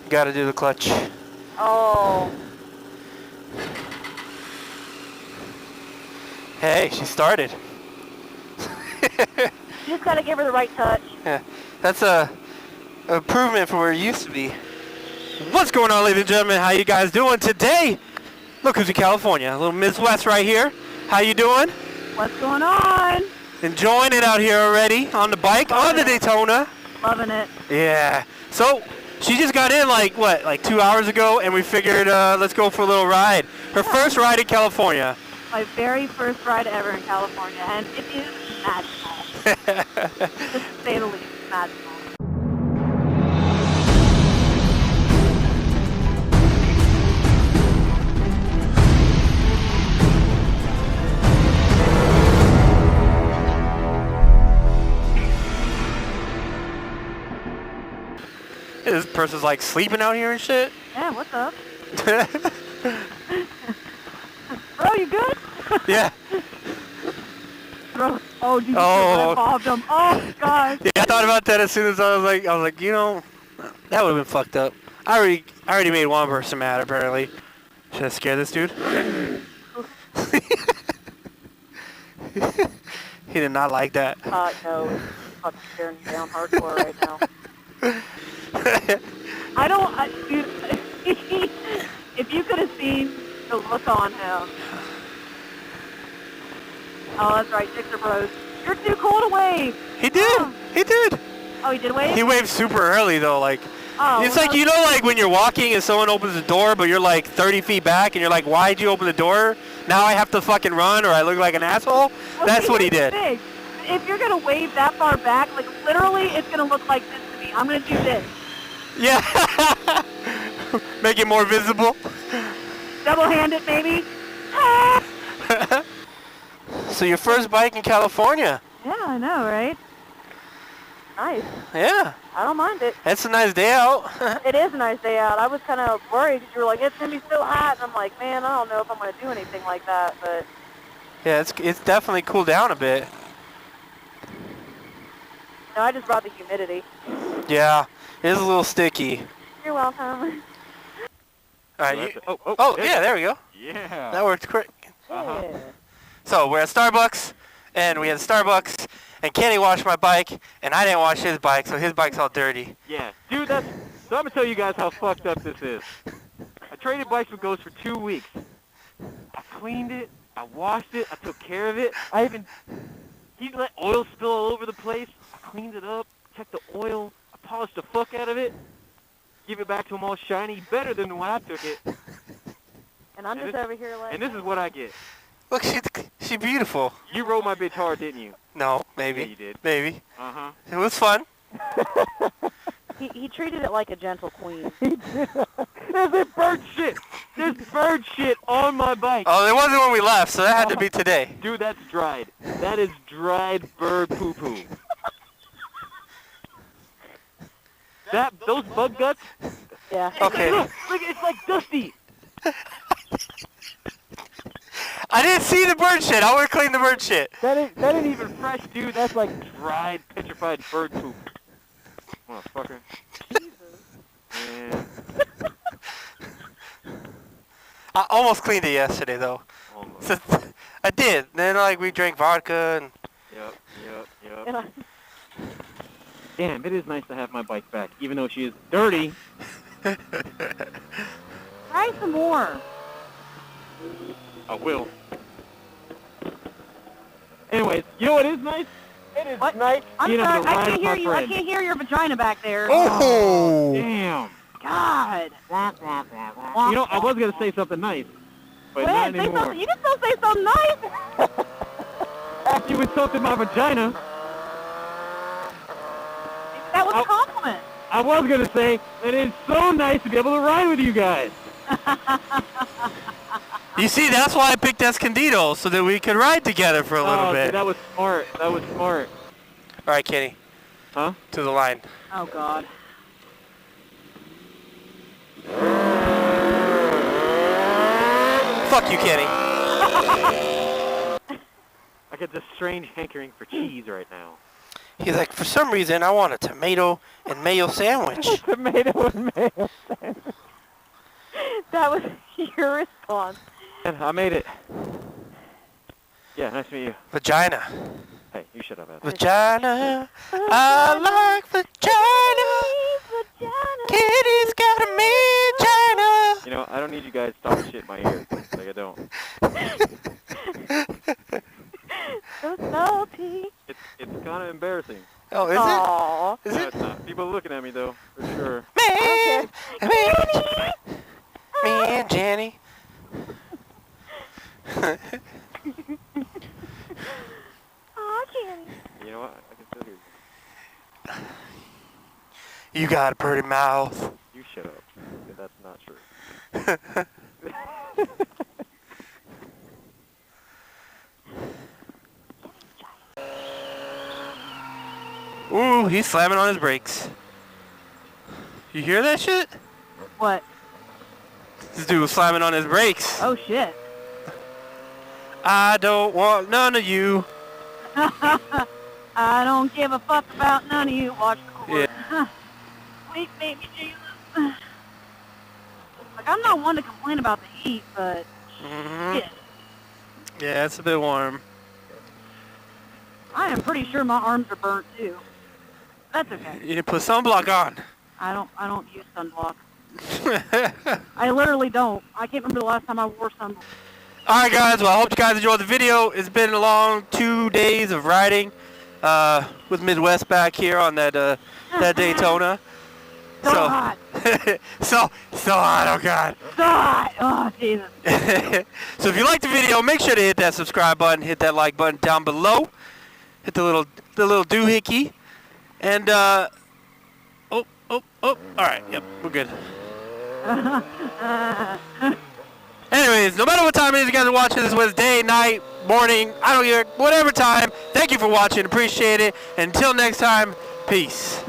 Gotta do the clutch. Oh. Hey, she started. You just gotta give her the right touch. Yeah, that's a improvement from where it used to be. What's going on, ladies and gentlemen? How you guys doing today? Look who's in California. A little Midwest right here. How you doing? What's going on? Enjoying it out here already on the bike, on the Daytona. Loving it. Yeah. So she just got in like 2 hours ago, and we figured let's go for a little ride. Her first ride in California. My very first ride ever in California, and it is magical. To say the least, magical. This person's like sleeping out here and shit. Yeah, what's up? Bro, you good? Yeah. Bro, oh, did you bobbed him? Oh, God. Yeah, I thought about that as soon as I was like, you know, that would have been fucked up. I already made one person mad, apparently. Should I scare this dude? He did not like that. No, he's fucking staring me down hardcore right now. Dude, if you could have seen the look on him. Oh, that's right, Dixer Bros. You're too cool to wave. He did. Oh. He did. Oh, he did wave? He waved super early, though. Like, it's like, you know, like when you're walking and someone opens the door, but you're like 30 feet back, and you're like, why'd you open the door? Now I have to fucking run, or I look like an asshole? Well, that's what he did. Big. If you're going to wave that far back, like, literally, it's going to look like this to me. I'm going to do this. Yeah. Make it more visible. Double-handed, maybe. So your first bike in California. Yeah, I know, right? Nice. Yeah. I don't mind it. It's a nice day out. It is a nice day out. I was kind of worried because you were like, it's going to be so hot. And I'm like, man, I don't know if I'm going to do anything like that. But yeah, it's definitely cooled down a bit. No, I just brought the humidity. Yeah, it is a little sticky. You're welcome. All right. Yeah, there we go. Yeah. That worked quick. Yeah. So we're at Starbucks, and we had Starbucks, and Kenny washed my bike, and I didn't wash his bike, so his bike's all dirty. Yeah, dude, so I'm gonna tell you guys how fucked up this is. I traded bikes with Ghost for 2 weeks. I cleaned it, I washed it, I took care of it. He let oil spill all over the place. I cleaned it up, checked the oil, I polished the fuck out of it, give it back to him all shiny, better than when I took it. And I'm just over here like... And this is what I get. Look, she's beautiful. You rode my bitch hard, didn't you? No, maybe. Yeah, you did. Maybe. Uh-huh. It was fun. He treated it like a gentle queen. There's bird shit. There's bird shit on my bike. Oh, there wasn't when we left, so that had to be today. Dude, that's dried. That is dried bird poo-poo. Those bug guts? Yeah. Okay. Look, it's like dusty. I didn't see the bird shit. I would clean the bird shit. That ain't even fresh, dude. That's like dried, petrified bird poop. Motherfucker. Jesus. Man. I almost cleaned it yesterday, though. Almost. So, I did. Then, we drank vodka and... Yep. Damn, it is nice to have my bike back, even though she is dirty. Try some more. I will. Anyways, you know what is nice? It is nice. I'm sorry, I can't hear you. I can't hear your vagina back there. Oh! Damn. God. You know, I was going to say something nice, but not anymore. You can still say something nice. After you insulted my vagina. That was a compliment. I was going to say that it's so nice to be able to ride with you guys. You see, that's why I picked Escondido, so that we could ride together for a little bit. Dude, that was smart. All right, Kenny. Huh? To the line. Oh, God. Fuck you, Kenny. I get this strange hankering for cheese right now. He's like, for some reason, I want a tomato and mayo sandwich. Tomato and mayo sandwich. That was your response. And I made it. Yeah, nice to meet you. Vagina. Hey, you shut up, Ed. Vagina. I like vagina. Kitty's got a vagina. You know, I don't need you guys talking shit in my ear. Like, I don't. So salty. It's kind of embarrassing. Oh, is Aww. it? Is No, it? it's not. People are looking at me, though, for sure. Man, man, Jenny. Aw, Jenny. You know what? I can still hear you. You got a pretty mouth. You shut up. That's not true. Ooh, he's slamming on his brakes. You hear that shit? What? This dude was slamming on his brakes. Oh, shit. I don't want none of you. I don't give a fuck about none of you. Watch the chorus. Yeah. Sweet baby Jesus. Like, I'm not one to complain about the heat, but shit. Yeah, it's a bit warm. I am pretty sure my arms are burnt too. That's okay. You need to put sunblock on. I don't use sunblock. I literally don't. I can't remember the last time I wore sunblock. Alright guys, well I hope you guys enjoyed the video. It's been a long 2 days of riding with Midwest back here on that Daytona. So hot. so hot, oh god. So hot. Oh, Jesus. So if you liked the video, make sure to hit that subscribe button, hit that like button down below. Hit the little doohickey. And alright, yep, we're good. Anyways, no matter what time it is you guys are watching this, whether it's day, night, morning, I don't care, whatever time, thank you for watching, appreciate it. Until next time, peace.